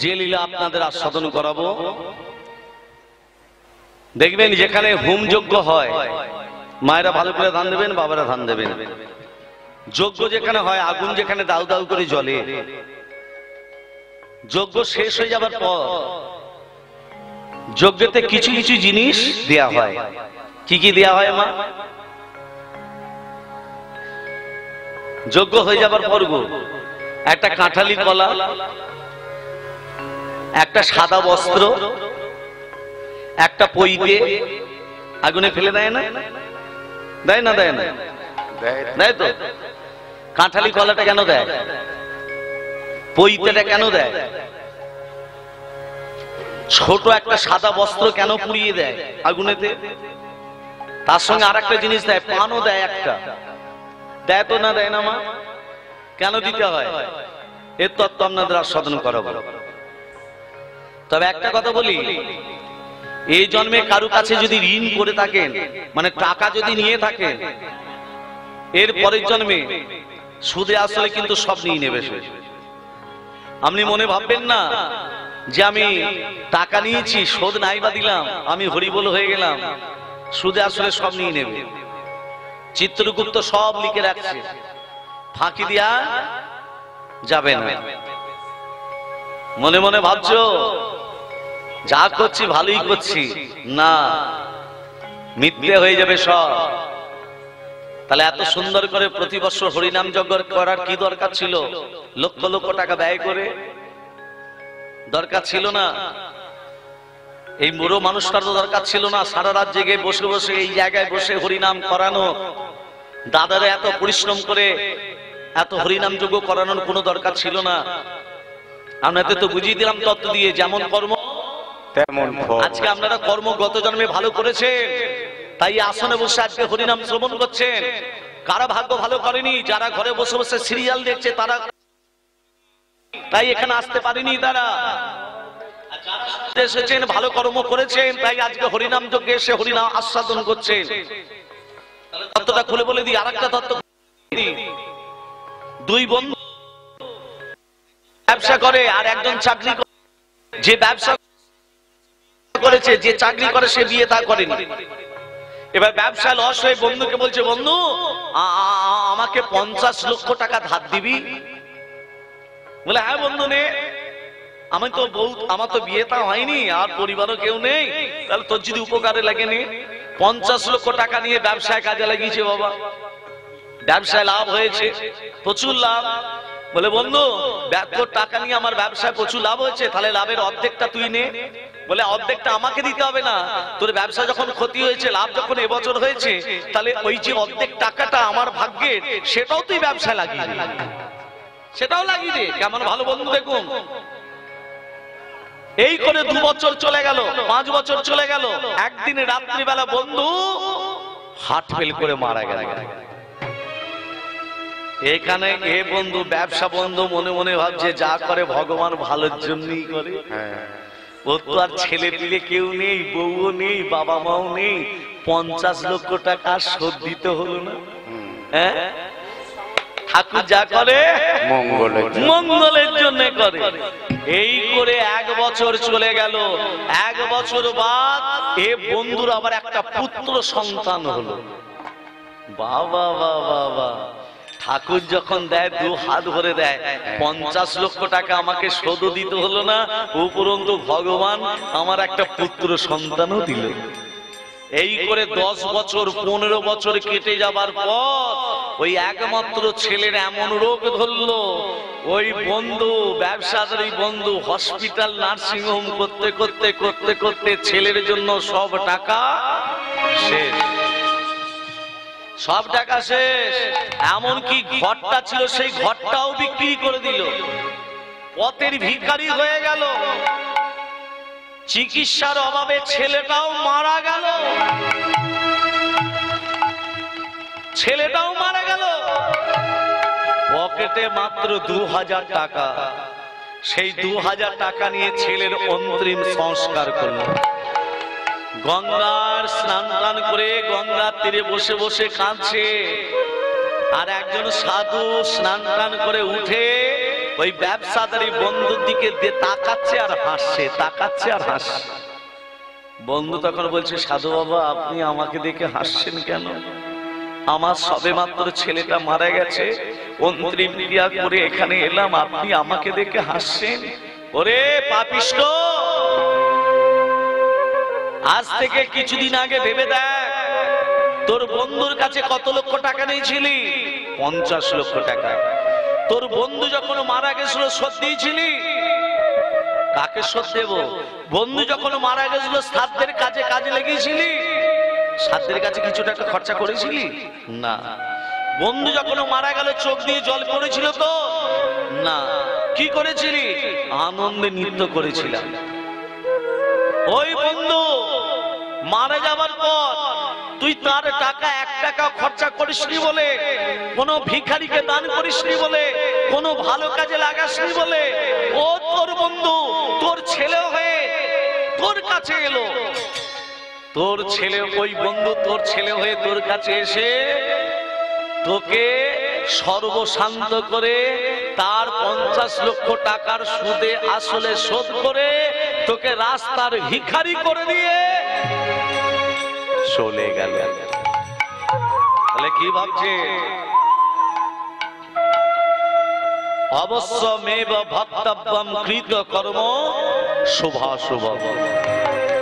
যে লীলা আপনাদের আস্বাদন করাবো, দেখবেন যেখানে হোম যজ্ঞ হয়, মায়েরা ভালো করে ধান দেবেন, বাবারা ধান দেবেন। যজ্ঞ যেখানে হয়, আগুন যেখানে দাউ দাউ করে জ্বলে, যজ্ঞ শেষ হয়ে যাবার পর যজ্ঞতে কিছু কিছু জিনিস দেয়া হয়। কি কি দেয়া হয় মা? যজ্ঞ হয়ে যাবার পর একটা কাঁঠালি কলা, একটা সাদা বস্ত্র, একটা পইতে আগুনে ফেলে দেয় না? দেয় না? দেয় না? দেয় তো। কাঁঠালি কলাটা কেন দেয়? পইতেটা কেন দেয়? ছোট একটা সাদা বস্ত্র কেন পুড়িয়ে দেয় আগুনেতে? তার সঙ্গে আর একটা জিনিস দেয়, পানও দেয় একটা। দেয় তো না? দেয় না মা? কেন দিতে হয়? এর তত্ত্ব আপনাদের আস্বাদন করাবো। তবে একটা কথা বলি, এই জন্মে কারো কাছে যদি ঋণ করে থাকেন, মানে টাকা যদি নিয়ে থাকেন, এর পরের জন্মে সুদে আসলে কিন্তু সব নিয়ে নেবে। আপনি মনে ভাববেন না যে আমি টাকা নিয়েছি, শোধ নাই বা দিলাম, আমি হরিবোল হয়ে গেলাম, সুদে আসলে সব নিয়ে নেবে। চিত্রগুপ্ত সব লিখে রাখছে, ফাঁকি দিয়া যাবে না। মনে মনে ভাবছো যা করছি ভালোই করছি, না, মিথ্যে হয়ে যাবে সব। তাহলে এত সুন্দর করে প্রতি বছর হরিনাম যজ্ঞ করার কি দরকার ছিল? লক্ষ লক্ষ টাকা ব্যয় করে দরকার ছিল না। এই বুড়ো মানুষটার তো দরকার ছিল না সারা রাত জেগে বসে বসে এই জায়গায় বসে হরিনাম করানো। দাদারা এত পরিশ্রম করে এত হরিনাম যজ্ঞ করানোর কোনো দরকার ছিল না। আপনাদের তো বুঝিয়ে দিলাম তত্ত্ব দিয়ে, যেমন কর্ম তেমন ফল। আজকে আপনারা কর্ম গত জন্মে ভালো করেছেন, তাই আসনে বসে আজকে হরিনাম শ্রবণ করছেন। কারা ভাগ্য ভালো করেনি, যারা ঘরে বসে বসে সিরিয়াল দেখছে তারা, তাই এখানে আসতে পারেনি। তারা এসেছেন, ভালো কর্ম করেছেন, তাই আজকে হরিনাম যজ্ঞে এসে হরিনাম আস্বাদন করছেন। তত্ত্বটা খুলে বলে দিই, আরেকটা তত্ত্ব। দুই বন্ধু ব্যবসা করে আর একজন চাকরি করে। যে ব্যবসা করেছে, যে চাকরি করে, সে বিয়ে তা করেনি। এবার ব্যবসা লস হয়ে বন্ধুকে বলছে, বন্ধু আমাকে 50 লক্ষ টাকা ধার দিবি? বলে হ্যাঁ বন্ধু নে, আমার তো বিয়েটা হয়নি আর পরিবারও কেউ নেই, তাহলে তোর যদি উপকারে লাগে নে। 50 লক্ষ টাকা নিয়ে ব্যবসায় কাজে লাগিয়েছে বাবা, ব্যবসায় লাভ হয়েছে, প্রচুর লাভ। বলে বন্ধু তোর টাকা নিয়ে আমার ব্যবসায় প্রচুর লাভ হয়েছে, তাহলে লাভের অর্ধেকটা তুই নে। বলে অর্ধেকটা আমাকে দিতে হবে না, তোর ব্যবসা যখন ক্ষতি হয়েছে, লাভ যখন এবছর হয়েছে, তাহলে ওই যে অর্ধেক টাকাটা আমার ভাগ্যের, সেটাও তুই ব্যবসায় লাগিয়ে দে, সেটাও লাগিয়ে দে। কেমন ভালো বন্ধু দেখুন। এই করে 2 বছর চলে গেল, 5 বছর চলে গেল। একদিন রাত্রিবেলা বন্ধু হার্ট ফেল করে মারা গেল। এখানে এ বন্ধু ব্যবসা বন্ধু মনে মনে ভাবছে যা করে ভগবান ভালোর জন্যই করে। ওর তো আর ছেলে পিলে কেউ নেই, বউও নেই, বাবা মাও নেই, 50 লক্ষ টাকা শোধ দিতে হলো না। হ্যাঁ, ঠাকুর যা করে মঙ্গলের জন্য করে। এই করে 1 বছর চলে গেল। 1 বছর বাদ এ বন্ধুর আবার একটা পুত্র সন্তান হলো। বাবা বাবা বাবা, ঠাকুর যখন দেয় 2 হাত ভরে দেয়। 50 লক্ষ টাকা আমাকে শোধ দিতে হলো না, উপরন্তু ভগবান আমার একটা পুত্র সন্তানও দিল। এই করে 10 বছর 15 বছর কেটে যাবার পর ওই একমাত্র ছেলের এমন রোগ ধরলো, ওই বন্ধু ব্যবসাদারি বন্ধু হসপিটাল নার্সিং হোম করতে করতে করতে করতে ছেলের জন্য সব টাকা শেষ। সব টাকা শেষ। এমনকি ঘরটা ছিল সেই ঘরটাও বিক্রি করে দিল, পথের ভিখারি হয়ে গেল। চিকিৎসার অভাবে ছেলেটাও মারা গেল, ছেলেটাও মারা গেল। পকেটে মাত্র 2000 টাকা। সেই 2000 টাকা নিয়ে ছেলের অন্তিম সংস্কার করলো। গঙ্গার স্নান টান করে গঙ্গার তীরে বসে বসে কাঁদছে। আর একজন সাধু স্নান টান করে উঠে ওই ব্যবসাদারি বন্ধুর দিকে তাকাচ্ছে আর হাসছে, তাকাচ্ছে আর হাসছে। বন্ধু তখন বলছে, সাধু বাবা আপনি আমাকে দেখে হাসছেন কেন? আমার সবে মাত্র ছেলেটা মারা গেছে, অন্তিম ক্রিয়া করে এখানে এলাম, আপনি আমাকে দেখে হাসছেন? ওরে পাপিষ্ঠ, আজ থেকে কিছুদিন আগে ভেবে দেখ, তোর বন্ধুর কাছে কত লক্ষ টাকা নিয়েছিলি? 50 লক্ষ টাকা। তোর বন্ধু যখন মারা গেছিল শোধ দিয়েছিলি? কাকে শোধ দেব? বন্ধু যখন মারা গেছিল শ্রাদ্ধের কাজে কাজে লেগেছিলি? শ্রাদ্ধের কাছে কিছু টাকা খরচা করেছিলি? না। বন্ধু যখন মারা গেল চোখ দিয়ে জল পড়েছিল তো? না। কি করেছিলি? আনন্দে নৃত্য করেছিলাম। ওই বন্ধু মারা যাবার পর তুই তার টাকা 1 টাকা খরচা করিসনি বলে, কোন ভিখারিকে দান করিসনি বলে, কোন ভালো কাজে লাগাসনি বলে, ও তোর বন্ধু তোর ছেলে হয়ে তোর কাছে এলো। তোর ছেলে, ওই বন্ধু তোর ছেলে হয়ে তোর কাছে এসে তোকে সর্বশান্ত করে তার 50 লক্ষ টাকার সুদে আসলে শোধ করে তোকে রাস্তার ভিখারি করে দিয়ে চলে গেল। তাহলে কি ভাবছে? অবশ্যমেব ভক্তব্যম কৃত কর্ম শুভাশুভম।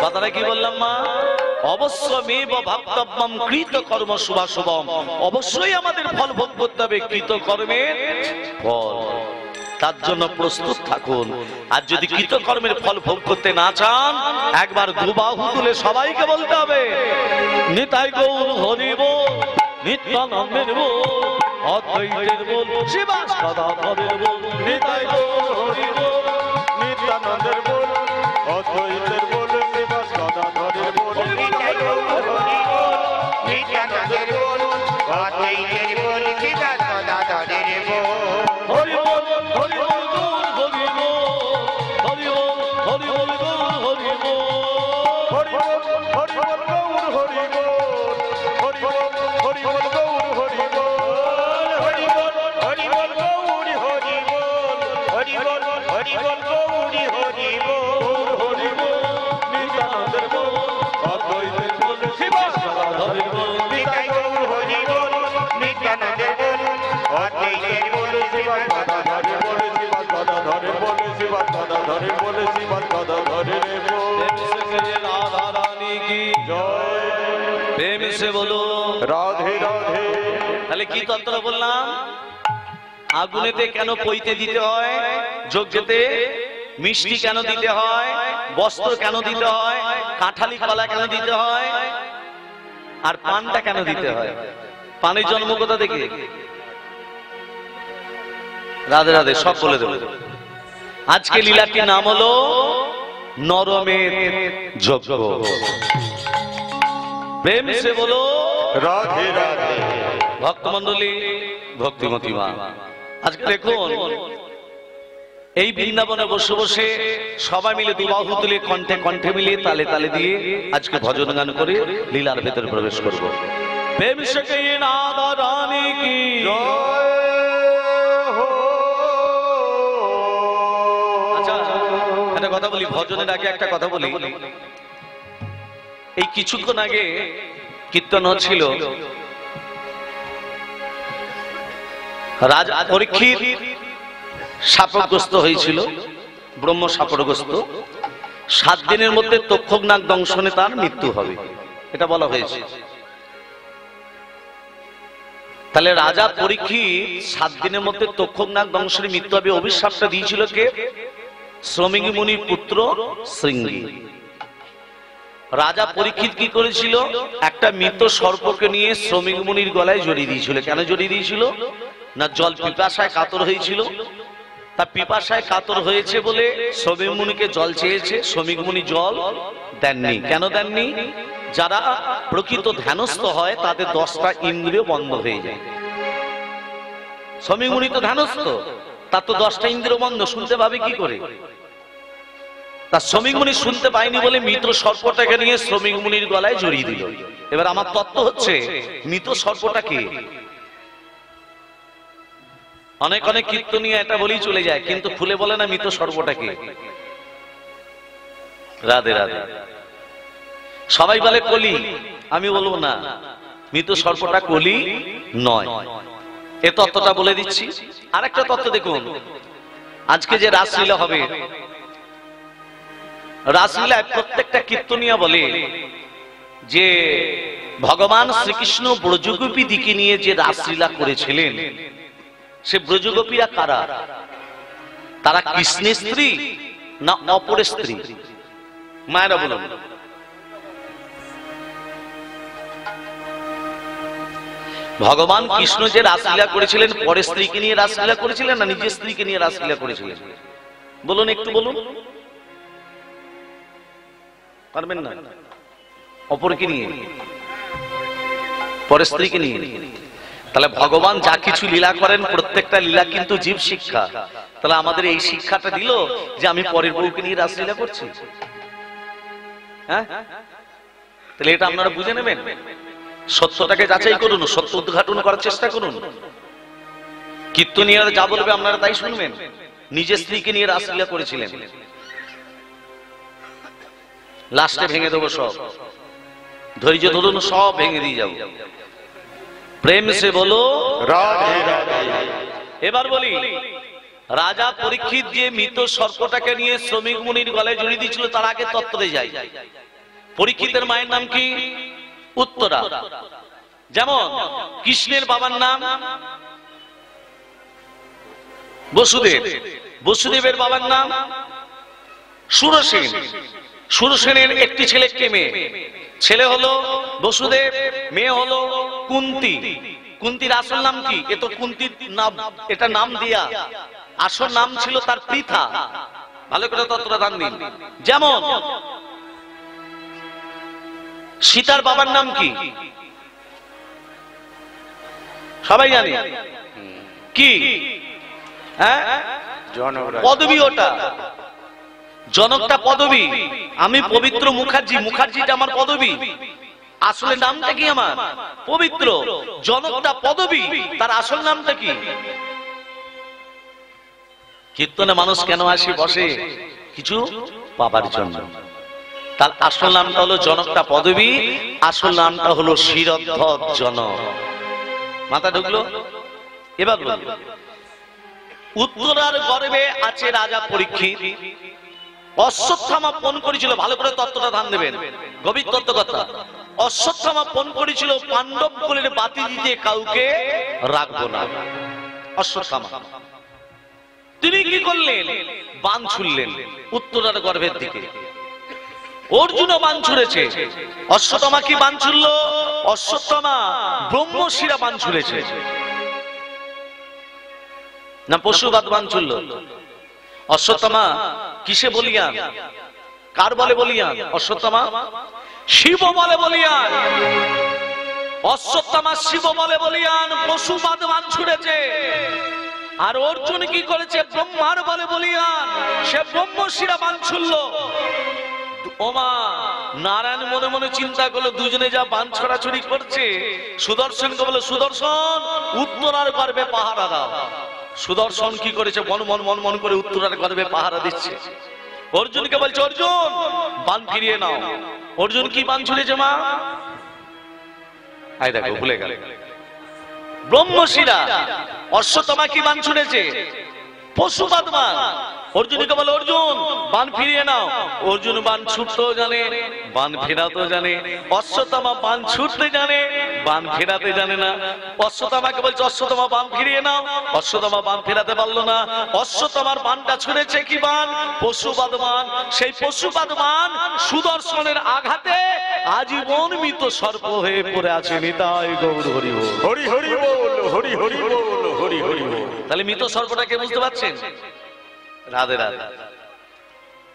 কথাটা কি বললাম মা? অবশ্যমেব ভক্তব্যম কৃত কর্ম শুভাশুভম। অবশ্যই আমাদের ফল ভোগ করতে হবে কৃত কর্মের ফল। তার জন্য প্রস্তুত থাকুন। আর যদি কৃতকর্মের ফল ভোগ করতে না চান, একবার দুবাহু তুলে সবাইকে বলতে হবে, নিতাই গৌর হরি বল, নিত্যানন্দের বল, অদ্বৈতের বল, শিবাস গদাধরের বল। নিতাই গৌর হরি বল, নিত্যানন্দের বল, অদ্বৈতের বল, শিবাস গদাধরের বল। নিতাই গৌর হরি বল, নিত্যানন্দের বল, অদ্বৈতের বল, শিবাস গদাধরের বল। হরি বল, হরি বল, হরি বল, হরি বল, হরি বল, হরি বল, হরি বল, হরি বল, হরি বল, হরি বল, হরি বল, হরি বল, হরি বল, হরি বল, হরি বল, হরি বল, হরি বল, হরি বল, নিত্যানন্দের বল, অদ্বৈতের বল, শিবাস গদাধরের বল। নিতাই গৌর হরি বল, নিত্যানন্দের বল, অদ্বৈতের বল, শিবাস গদাধরের বল, শিবাস গদাধরের বল, শিবাস গদাধরের বল, শিবাস গদাধরের বল। রাধা রানী কি জয়। প্রেম সে বলো রাধে রাধে। তাহলে কি তন্ত্র বললাম? আগুনেতে কেন পইতে দিতে হয়, যজ্ঞেতে মিষ্টি কেন দিতে হয়, বস্ত্র কেন দিতে হয়, কাঁঠালি কলা কেন দিতে হয়, আর পানটা কেন দিতে হয়? পানের জন্ম কোথা থেকে? রাধে রাধে, সব বলে দেব। আজকে লীলাটির নাম হলো নরমের যজ্ঞ। প্রেম সে বলো রাধে রাধে। ভক্তমন্ডলী, ভক্তিমতী মা, আজকে দেখুন এই বৃন্দাবনে বসে বসে সবাই মিলে দুবাহু তুলে কণ্ঠে কণ্ঠে মিলিয়ে তালে তালে দিয়ে আজকে ভজন গান করে লীলার ভেতরে প্রবেশ করব। প্রেম সে কহিয়ে রাধা রানী কি জয়। আচ্ছা একটা কথা বলি, ভজনের আগে একটা কথা বলি। এই কিছুক্ষণ আগে কীর্তন হচ্ছিল, রাজা পরীক্ষিত শাপগ্রস্ত হয়েছিল, ব্রহ্ম শাপগ্রস্ত। 7 দিনের মধ্যে তক্ষকনাগ দংশনে তার মৃত্যু হবে, এটা বলা হয়েছে। তাহলে রাজা পরীক্ষিত 7 দিনের মধ্যে তক্ষকনাগ দংশনে মৃত্যু হবে, অভিশাপটা দিয়েছিল কে? শ্রমিক মুনির পুত্র শৃঙ্গী। রাজা পরীক্ষিত কি করেছিল? একটা মৃত সর্পকে নিয়ে শ্রমিক মুনির গলায় জড়িয়ে দিয়েছিল। কেন জড়িয়ে দিয়েছিল? না জল পিপাসায় কাতর হয়েছিল। তা পিপাসায় কাতর হয়েছে বলে শ্রমিক মুনিকে জল চেয়েছে, শ্রমিক মুনি জল দেননি। কেন দেননি? যারা প্রকৃত ধ্যানস্থ হয় তাদের 10টা ইন্দ্রিয় বন্ধ হয়ে যায়। শ্রমিক মুনি তো ধ্যানস্থ, তার তো 10টা ইন্দ্রিয় বন্ধ, শুনতে পাবে কি করে? তার শ্রমিক মুনি শুনতে পায়নি বলে মৃত সর্পটাকে নিয়ে শ্রমিক মুনির গলায় জড়িয়ে দিল। এবার আমার তত্ত্ব হচ্ছে, মৃত সর্পটা কে? অনেক অনেক কীর্তনীয় এটা বলেই চলে যায়, কিন্তু খুলে বলে না মৃত সর্পটাকে। রাধে রাধে। সবাই বলে কলি, আমি বলবো না, মৃত সর্পটা কলি নয়। এ তত্ত্বটা বলে দিচ্ছি। আরেকটা তত্ত্ব দেখুন, আজকে যে রাসলীলা হবে, রাসলীলায় প্রত্যেকটা কীর্তনীয় বলে যে ভগবান শ্রীকৃষ্ণ ব্রজগোপী দিকে নিয়ে যে রাসলীলা করেছিলেন, সে ব্রজগোপীরা কারা? তারা কৃষ্ণের স্ত্রী না অপরের স্ত্রী? মায়েরা বলুন। ভগবান কৃষ্ণ যে রাসলীলা করেছিলেন, পরের স্ত্রীকে নিয়ে রাসলীলা করেছিলেন না নিজের স্ত্রীকে নিয়ে রাসলীলা করেছিলেন? বলুন, একটু বলুন। পারবেন না? অপরকে নিয়ে, পরের স্ত্রীকে নিয়ে। তাহলে ভগবান যা কিছু লীলা করেন, প্রত্যেকটা লীলা কিন্তু জীব শিক্ষা। তাহলে আমাদের এই শিক্ষাটা দিল যে আমি পরের বউকে নিয়ে রাসলীলা করছি। হ্যাঁ, তাহলে এটা আপনারা বুঝে নেবেন। সত্যটাকে যাচাই করুন, সত্য উদ্ঘাটন করার চেষ্টা করুন। কীর্তনীয়রা যা বলবে আপনারা তাই শুনবেন। নিজের স্ত্রীকে নিয়ে রাসলীলা করেছিলেন, লাস্টে ভেঙে দেবো সব। ধৈর্য ধরুন, সব ভেঙে দিয়ে যাবো। প্রেম সে বলো রাধে রাধে। এবার বলি, রাজা পরীক্ষিত যে মৃত সর্পটাকে নিয়ে শ্রমিক মুনির গলায় জড়িয়ে দিয়েছিল, তার আগে তত্ত্বে যাই। পরীক্ষিতের মায়ের নাম কি? উত্তরা। যেমন কৃষ্ণের বাবার নাম বসুদেব, বসুদেবের বাবার নাম সুরসেন। সুরসেনের একটি ছেলে, একটি মেয়ে। ছেলে হলো বসুদেব, মেয়ে হলো কুন্তী। কুন্তীর আসল নাম কি? এ তো কুন্তীর নাম, এটা নাম দিয়া, আসল নাম ছিল তার পৃথা। ভালো করে তত্ত্বটা ধ্যান দিন। যেমন সীতার বাবার নাম কি? সবাই জানে কি? হ্যাঁ, পদবী। ওটা জনকটা পদবী। আমি পবিত্র মুখার্জি, মুখার্জিটা আমার পদবী। আসলে নামটা কি আমার? পবিত্র। জনকটা পদবী, তার আসল নামটা কি? কীর্তনে মানুষ কেন আসে বসে? কিছু পাবার জন্য। তার আসল নামটা হলো জনকটা পদবী, আসল নামটা হলো শিরোদ্ধত জনক। মাথা ঢুকলো? এবার বলুন, উত্তরার গর্ভে আছে রাজা পরীক্ষিত। অশ্বত্থামা পণ করেছিল, ভালো করে তত্ত্বটা ধ্যান দেবেন, গভীর তত্ত্বকথা। অশ্বত্থামা পণ করেছিল পাণ্ডব কুলের বাতি দিতে কাউকে রাখবো না। অশ্বত্থামা তিনি কি করলেন? বাণ ছুড়লেন উত্তরার গর্ভের দিকে। অর্জুনও বাণ ছুড়েছে। অশ্বত্থামা কি বাণ ছুড়ল? অশ্বত্থামা ব্রহ্মশিরা বাণ ছুড়েছে না পশুবাদ বাণ ছুড়ল? অশ্বত্থামা কিসে বলিয়ান? কার বলে বলিয়ান? অশ্বত্থামা শিব বলে বলিয়ান। অশ্বত্থামা শিব বলে বলিয়ান পশুবাদ বাণ ছুড়েছে। আর অর্জুন কি করেছে? ব্রহ্মার বলে বলিয়ান, সে ব্রহ্মশিরা বাণ ছুড়ল। ওমা, নারায়ণ মনে মনে চিন্তা করলো, দুজনে যা বাণ ছড়াছড়ি করছে, সুদর্শনকে বলে, সুদর্শন উত্তরার গর্ভে পাহারা দাও। সুদর্শন কি করেছে? মন মন মন মন করে উত্তরার গর্ভে পাহারা দিচ্ছে। অর্জুনকে বলছে, অর্জুন বাণ ফিরিয়ে নাও। অর্জুন কি বাণ ছুড়েছে মা? আই দেখো, ভুলে গেল। ব্রহ্মশিরা। অশ্বত্থামা কি বাণ ছুড়েছে? পশুপাত বাণ। অর্জুনকে বলে, অর্জুন বাণ ফিরিয়ে নাও। অর্জুন বাণ ছুটতেও জানে, বাণ ফেরাতেও জানে। অশ্বত্থামা বাণ ছুটতে জানে, বাণ ফেরাতে জানে না। অশ্বত্থামাকে বলছে, অশ্বত্থামা বাণ ফিরিয়ে নাও। অশ্বত্থামা বাণ ফেরাতে পারলো না। অশ্বত্থামার বাণটা ছুড়েছে কি বাণ? পশুপাত বাণ। সেই পশুপাত বাণ সুদর্শনের আঘাতে আজীবন মৃত সর্প হয়ে পড়ে আছে। নিতাই গৌর হরি বল, হরি হরি বল, হরি হরি বল, হরি হরি বল। তাহলে মৃত সর্পটাকে বুঝতে পারছেন? রাধে রাধে।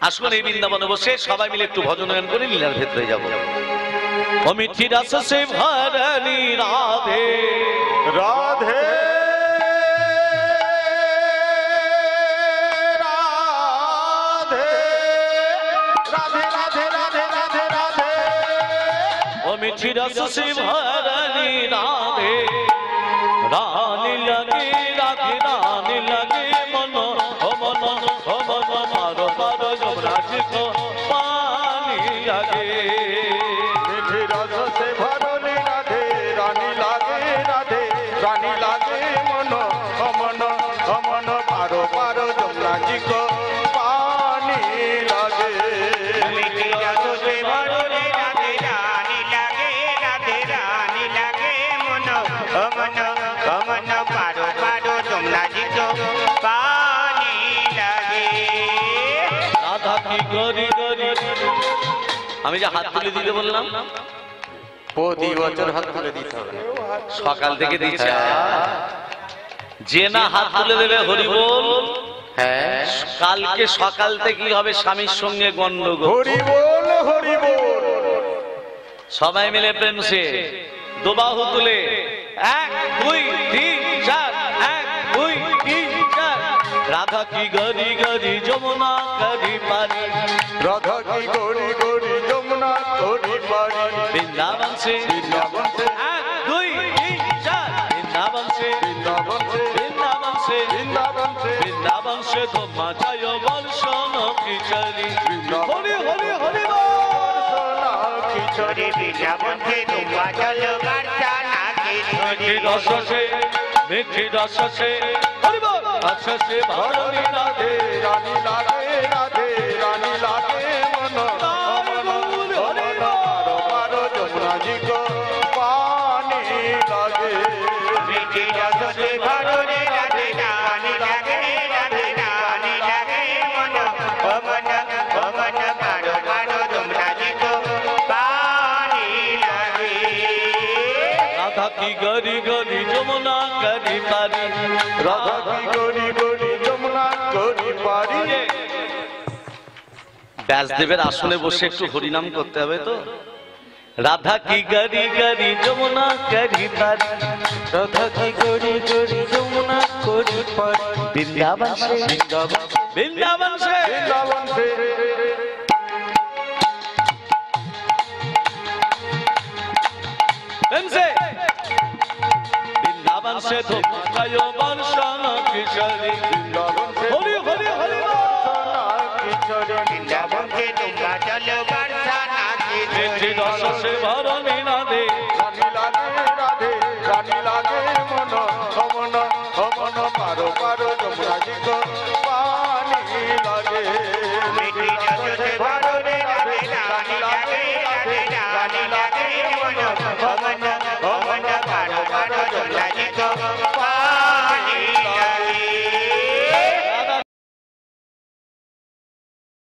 আসুন এই বৃন্দাবনে বসে সবাই মিলে একটু ভজন গান করে লীলার ভেতরে যাব। ও মিঠি রস সে ভরণী রাধে রাধে রাধে রাধে রাধে রাধে রাধে। ও মিঠি রস সে ভরণী রাধে রানী লগে রাধে রাধে। রানী লাগে মন অমন অমন পারো পারো যমুনা জি গো পানি লাগে মিঠি রসে ভরে রাধে রানী লাগে রাধে রানী লাগে মন অমন অমন পারো পারো যমুনা জি গো পানি লাগে। রাধা কি গরি গরি, আমি যে হাত তুলে দিতে বললাম প্রতি বছর হাত তুলে দিতে হবে। সকাল থেকে দিচ্ছে, যে না হাত তুলে দেবে হরি বল, হ্যাঁ কালকে সকাল থেকে হবে স্বামীর সঙ্গে গন্ডগোল। হরি বল হরি বল। সবাই মিলে প্রেম সে দুবাহু তুলে 1 2 3 4 1 2 3 4 রাধা কি গরি গরি যমুনা করি পারি, রাধা কি গরি গরি যমুনা করি পারি বৃন্দাবন সে বৃন্দাবন সে 1 2 3 4 বৃন্দাবন সে বৃন্দাবন সে বৃন্দাবন সে বৃন্দাবন সে বৃন্দাবন সে ধোমা জয় বর্ষণ খিচড়ি হরি হরি হরি বল। সোনা কি ছোরে বৃন্দাবন কে তোমা চলো বার্তা নাকি মিঠি রস সে মিঠি রস সে হরি বল রস সে ভারী রাধে রানী লাগে রাধে রানী লাগে মন অমন অমন পারো পারো যমুনা জি গো পানি লাগে মিঠি রসে ভরে রাধে রানী লাগে রাধে রানী লাগে মন অমন অমন পারো পারো যমুনা জি গো পানি লাগে। রাধা কি গরি গরি যমুনা করি পারি, রাধা কি গরি গরি যমুনা করি পারি। ব্যাসদেবের আসনে বসে একটু হরিনাম করতে হবে তো। রাধা কি গরি গরি যমুনা করি পারি, রাধা কি গরি গরি যমুনা করি পারি বৃন্দাবন সে বৃন্দাবন বৃন্দাবন সে বৃন্দাবন সে প্রেম সে বৃন্দাবন সে ধোমা জয় বর্ষণ কিশোরী বৃন্দাবন সে হরি হরি হরি বল। সোনা কি চরে বৃন্দাবন কে তোমরা চলো